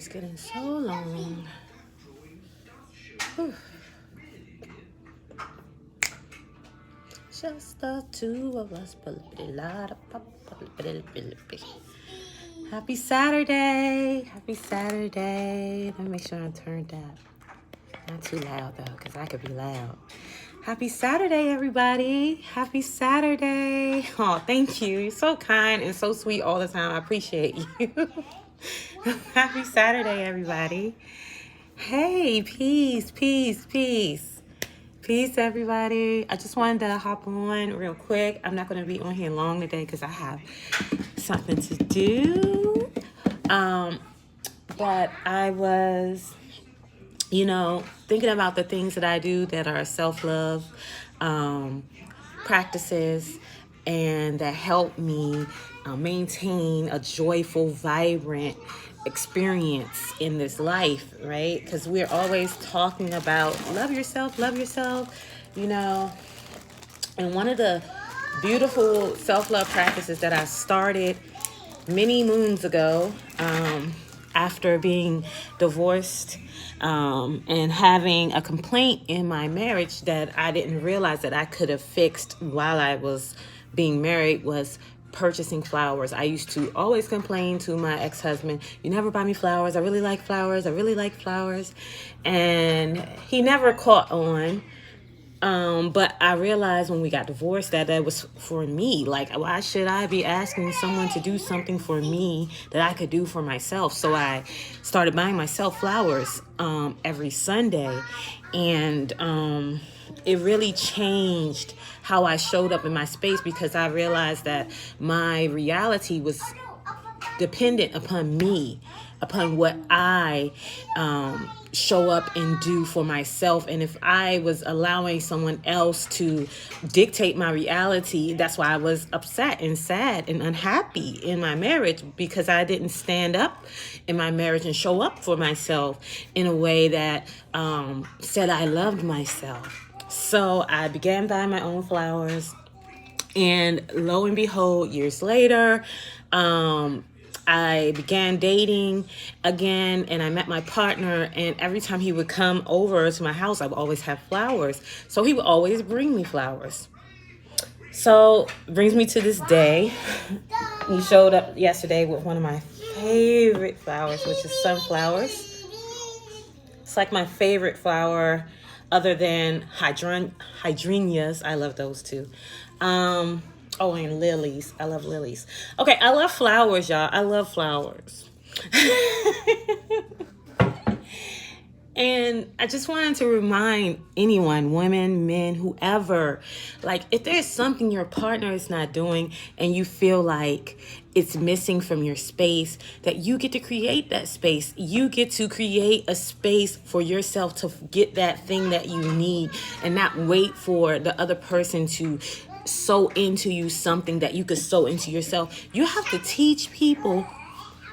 is getting so long. Whew. Just the two of us. Happy Saturday. Happy Saturday. Let me make sure I turned that. Not too loud though, because I could be loud. Happy Saturday, everybody. Happy Saturday. Oh, thank you. You're so kind and so sweet all the time. I appreciate you. Happy Saturday, everybody. Hey, peace, peace, peace. Peace, everybody. I just wanted to hop on real quick. I'm not going to be on here long today because I have something to do. But I was, thinking about the things that I do that are self-love practices and that help me maintain a joyful, vibrant experience in this life, right? Because we're always talking about love yourself, And one of the beautiful self-love practices that I started many moons ago, after being divorced and having a complaint in my marriage that I didn't realize that I could have fixed while I was being married, was purchasing flowers. I used to always complain to my ex-husband, you never buy me flowers. I really like flowers. And he never caught on. But I realized when we got divorced that was for me. Like, why should I be asking someone to do something for me that I could do for myself? So I started buying myself flowers every Sunday. And it really changed how I showed up in my space, because I realized that my reality was dependent upon me, upon what I show up and do for myself. And if I was allowing someone else to dictate my reality, that's why I was upset and sad and unhappy in my marriage, because I didn't stand up in my marriage and show up for myself in a way that said I loved myself. So I began buying my own flowers, and lo and behold, years later, I began dating again, and I met my partner, and every time he would come over to my house, I would always have flowers. So he would always bring me flowers. So brings me to this day. He showed up yesterday with one of my favorite flowers, which is sunflowers. It's like my favorite flower other than hydrangeas. I love those too. Oh, and lilies. I love lilies. Okay, I love flowers, y'all. I love flowers. And I just wanted to remind anyone, women, men, whoever, like, if there's something your partner is not doing and you feel like it's missing from your space, that you get to create that space. You get to create a space for yourself to get that thing that you need, and not wait for the other person to sow into you something that you could sow into yourself. You have to teach people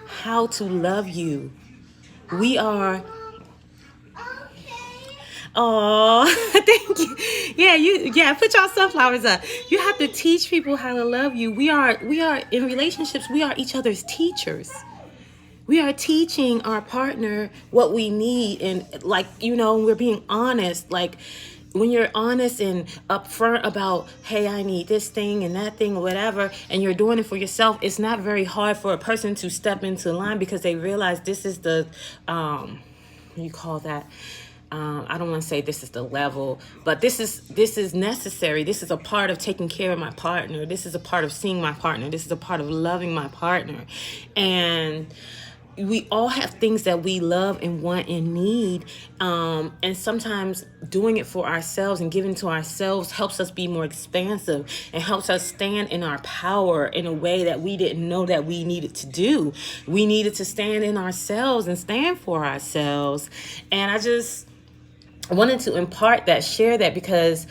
how to love you. We are... Oh, thank you. Yeah, put y'all sunflowers up. You have to teach people how to love you. We are in relationships, we are each other's teachers. We are teaching our partner what we need, and we're being honest. Like, when you're honest and upfront about, hey, I need this thing and that thing or whatever, and you're doing it for yourself, it's not very hard for a person to step into line, because they realize this is the, you call that, I don't want to say this is the level, but this is necessary. This is a part of taking care of my partner. This is a part of seeing my partner. This is a part of loving my partner. And we all have things that we love and want and need. And sometimes doing it for ourselves and giving to ourselves helps us be more expansive and helps us stand in our power in a way that we didn't know that we needed to do. We needed to stand in ourselves and stand for ourselves. And I just wanted to impart that, share that, because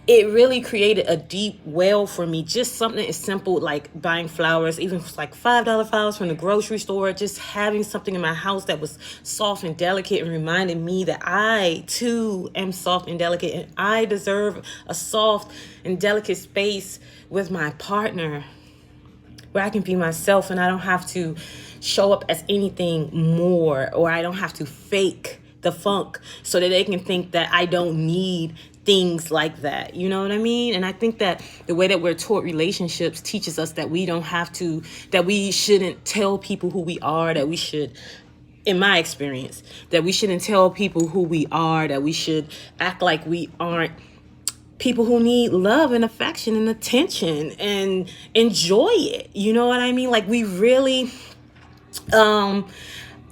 it really created a deep well for me. Just something as simple like buying flowers, even if it's like $5 flowers from the grocery store, just having something in my house that was soft and delicate and reminded me that I too am soft and delicate, and I deserve a soft and delicate space with my partner. where I can be myself and I don't have to show up as anything more, or I don't have to fake the funk so that they can think that I don't need things like that. You know what I mean? And I think that the way that we're taught relationships teaches us that we don't have to, that we shouldn't tell people who we are, that we should, in my experience, that we shouldn't tell people who we are, that we should act like we aren't people who need love and affection and attention and enjoy it. You know what I mean? Like, we really,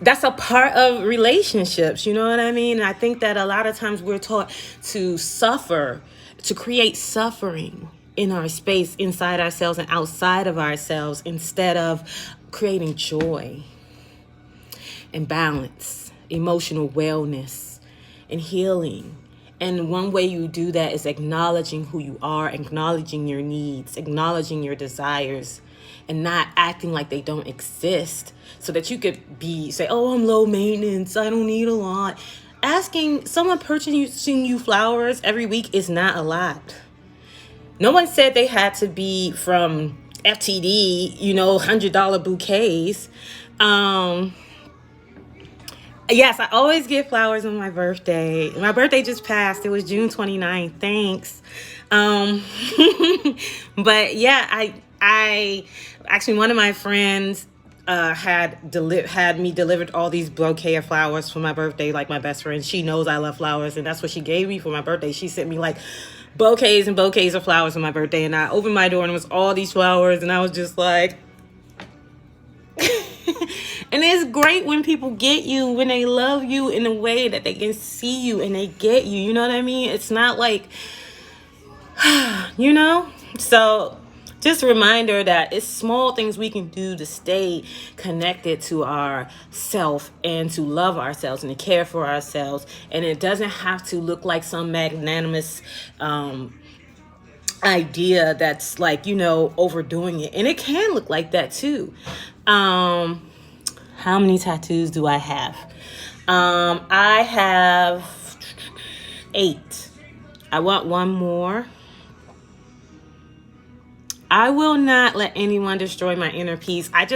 that's a part of relationships. You know what I mean? And I think that a lot of times we're taught to suffer, to create suffering in our space, inside ourselves and outside of ourselves, instead of creating joy and balance, emotional wellness and healing. And one way you do that is acknowledging who you are, acknowledging your needs, acknowledging your desires, and not acting like they don't exist, so that you could say, oh, I'm low maintenance, I don't need a lot. Asking someone purchasing you flowers every week is not a lot. No one said they had to be from FTD, $100 bouquets. Yes, I always get flowers on my birthday. My birthday just passed. It was June 29th. Thanks. But yeah, I actually, one of my friends had me delivered all these bouquet of flowers for my birthday. Like, my best friend, she knows I love flowers, and that's what she gave me for my birthday. She sent me like bouquets and bouquets of flowers on my birthday, and I opened my door and it was all these flowers, and I was just like, and it's great when people get you, when they love you in a way that they can see you and they get you. You know what I mean? It's not like, So just a reminder that it's small things we can do to stay connected to our self and to love ourselves and to care for ourselves. And it doesn't have to look like some magnanimous idea that's like, overdoing it. And it can look like that too. How many tattoos do I have? I have 8. I want one more. I will not let anyone destroy my inner peace. I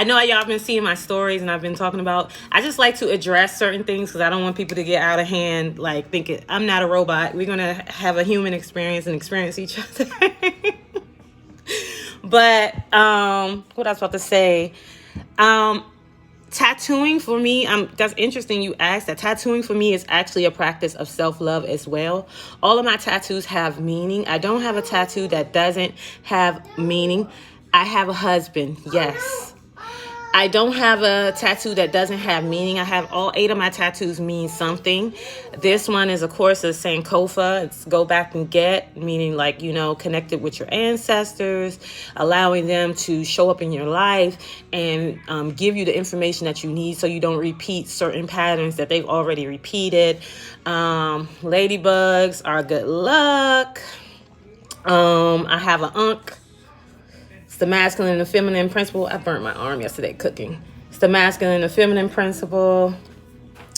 know y'all been seeing my stories and I've been talking about, I just like to address certain things because I don't want people to get out of hand, like thinking I'm not a robot. We're going to have a human experience and experience each other. But what I was about to say, tattooing for me, that's interesting you asked that. Tattooing for me is actually a practice of self-love as well. All of my tattoos have meaning. I don't have a tattoo that doesn't have meaning. I have a husband, yes. I don't have a tattoo that doesn't have meaning. I have all 8 of my tattoos mean something. This one is, of course, a Sankofa. It's go back and get, meaning like, connected with your ancestors, allowing them to show up in your life and give you the information that you need so you don't repeat certain patterns that they've already repeated. Ladybugs are good luck. I have an Ankh. The masculine and the feminine principle. I burnt my arm yesterday cooking. It's the masculine and the feminine principle.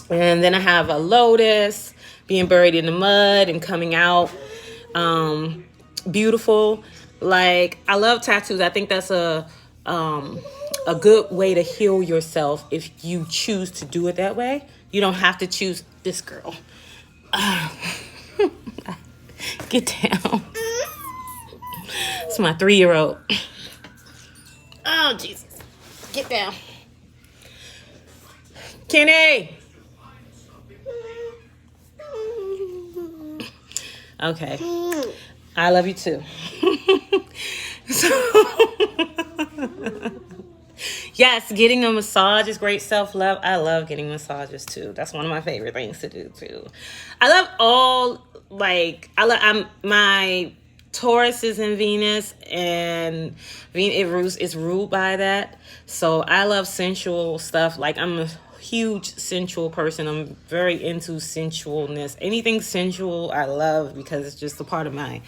And then I have a lotus, being buried in the mud and coming out. Beautiful. Like, I love tattoos. I think that's a good way to heal yourself if you choose to do it that way. You don't have to choose this girl. Get down. It's my 3-year-old. Oh, Jesus. Get down. Kenny. Okay. I love you too. Yes, getting a massage is great self-love. I love getting massages too. That's one of my favorite things to do too. I love my Taurus is in Venus, and Venus is ruled by that. So I love sensual stuff. Like, I'm a huge sensual person. I'm very into sensualness. Anything sensual I love because it's just a part of my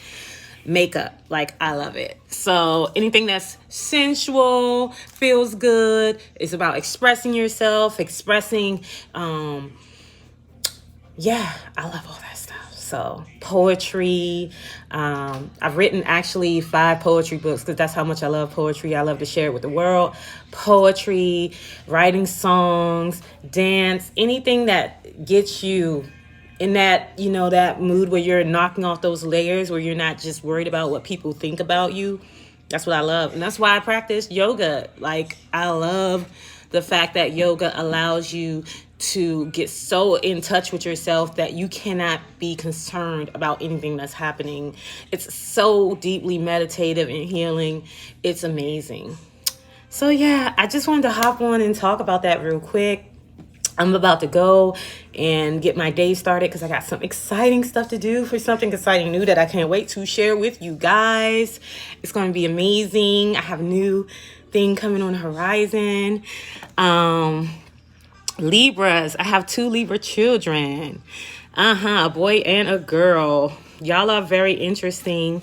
makeup. Like, I love it. So anything that's sensual, feels good, it's about expressing yourself, I love all that stuff. So poetry, I've written actually 5 poetry books because that's how much I love poetry. I love to share it with the world. Poetry, writing songs, dance, anything that gets you in that, that mood where you're knocking off those layers, where you're not just worried about what people think about you. That's what I love. And that's why I practice yoga. Like, I love the fact that yoga allows you to get so in touch with yourself that you cannot be concerned about anything that's happening. It's so deeply meditative and healing. It's amazing. So yeah, I just wanted to hop on and talk about that real quick. I'm about to go and get my day started because I got some exciting stuff to do, for something exciting new that I can't wait to share with you guys. It's going to be amazing. I have a new thing coming on the horizon. Libras. I have 2 Libra children. A boy and a girl. Y'all are very interesting.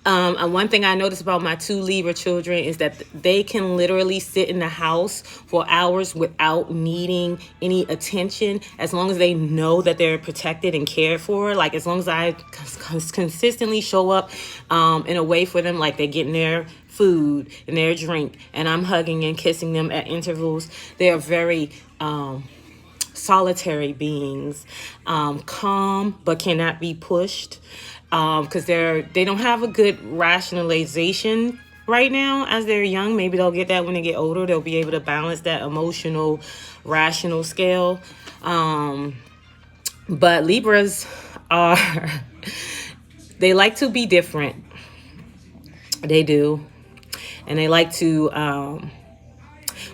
And one thing I noticed about my 2 Libra children is that they can literally sit in the house for hours without needing any attention, as long as they know that they're protected and cared for. Like, as long as I consistently show up in a way for them, like they're getting their food and their drink, and I'm hugging and kissing them at intervals. They are very solitary beings, calm but cannot be pushed. Because they don't have a good rationalization right now as they're young. Maybe they'll get that when they get older. They'll be able to balance that emotional, rational scale. But Libras they like to be different. They do. And they like to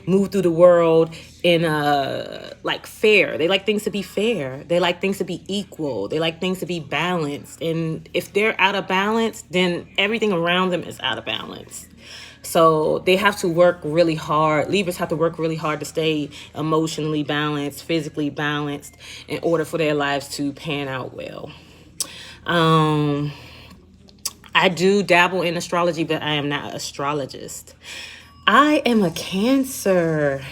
move through the world in fair. They like things to be fair. They like things to be equal. They like things to be balanced. And if they're out of balance, then everything around them is out of balance. So they have to work really hard. Libras have to work really hard to stay emotionally balanced, physically balanced, in order for their lives to pan out well. I do dabble in astrology, but I am not an astrologist. I am a Cancer.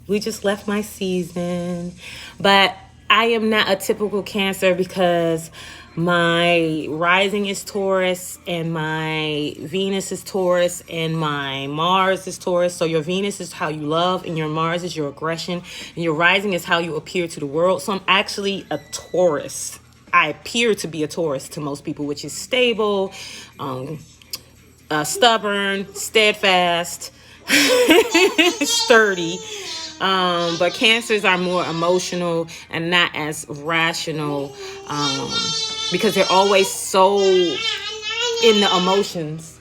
We just left my season, but I am not a typical Cancer because my rising is Taurus and my Venus is Taurus and my Mars is Taurus. So your Venus is how you love and your Mars is your aggression and your rising is how you appear to the world. So I'm actually a Taurus. I appear to be a Taurus to most people, which is stable, stubborn, steadfast, sturdy. But Cancers are more emotional and not as rational, because they're always so in the emotions.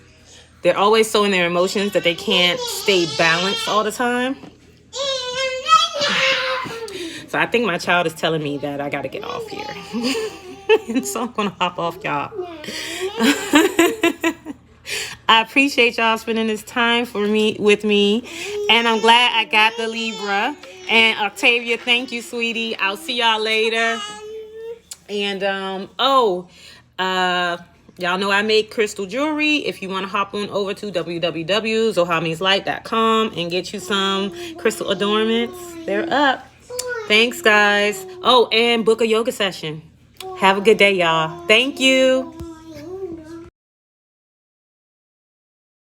They're always so in their emotions that they can't stay balanced all the time. So I think my child is telling me that I got to get off here. And so I'm going to hop off, y'all. I appreciate y'all spending this time with me. And I'm glad I got the Libra. And Octavia, thank you, sweetie. I'll see y'all later. And, y'all know I make crystal jewelry. If you want to hop on over to www.zohami'slight.com and get you some crystal adornments, they're up. Thanks, guys. Oh, and book a yoga session. Have a good day, y'all. Thank you.